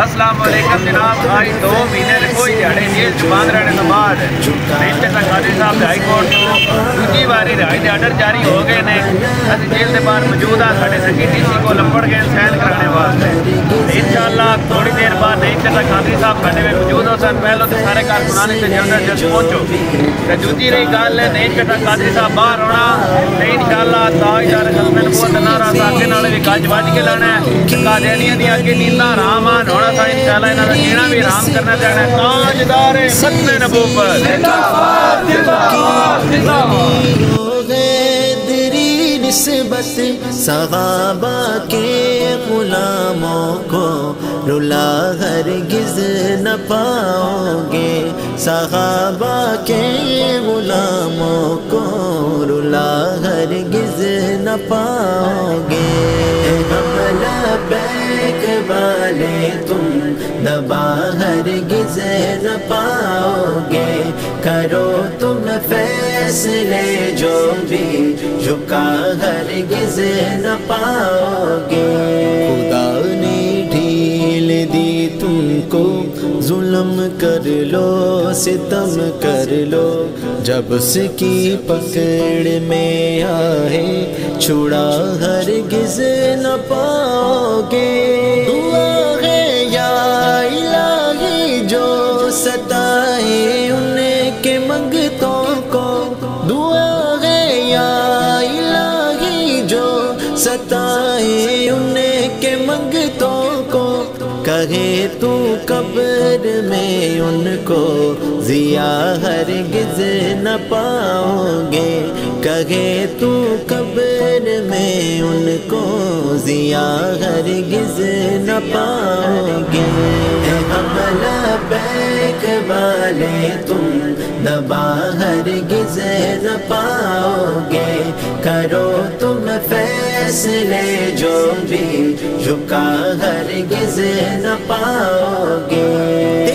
السلام علیکم جناب، آج 2 مہینے نے کوئی دیہڑے جیل چ بند رہنے تو بعد انسپکٹر قاضی صاحب ہائی کورٹ کو دوسری باری رہائی کے آرڈر جاری ہو گئے ہیں۔ اسی جیل کے باہر موجود ہاں، سارے سنگی ڈی سی کو لمبڑ گئے سین کرانے واسطے۔ انشاءاللہ تھوڑی دیر بعد انسپکٹر قاضی صاحب کھانے میں موجود ہو سن، پہلو تو سارے کارکنان سے جلد جلد پہنچو۔ دوسری رہی گل ہے انسپکٹر قاضی صاحب باہر ہونا، انشاءاللہ تاجدار ختم نبوت نعرہ ساکن والے بھی گج بج کے لانا ہے۔ قادیانیاں دی اگے نینداں حرام آن ہونا تھا، انشاءاللہ انہاں دا جینا بھی حرام کرنا چاہنا ہے۔ تاجدار ختم نبوت نسبت صحابہ کے غلاموں کو رلا ہرگز نہ پاؤ گے، صحابہ کے غلاموں کو رلا ہرگز نہ پاؤ گے۔ ہم لبیک والے تم دبا ہرگز نہ پاؤ گے، کرو تم فیصلے جو بھی جھکا ہرگز نہ پاؤ گے۔ خدا نے ڈھیل دی تم کو، ظلم کر لو ستم کر لو، جب اس کی پکڑ میں آئے چھڑا ہرگز نہ پاؤ گے۔ دعا ہے یا الہی جو ستائے ان کے منگتوں کو، دعا ہے یا الہی جو ستائے ان کے منگتوں کو، کہے تو قبر میں ان کو ضیا ہرگز نہ پاؤ گے، کہے تو قبر میں ان کو ضیا ہرگز نہ پاؤ گے۔ ہم لبیک والے تم دبا ہرگز نہ پاؤ گے، کرو تم فیصلے جو بھی جھکا ہرگز نہ پاؤ گے۔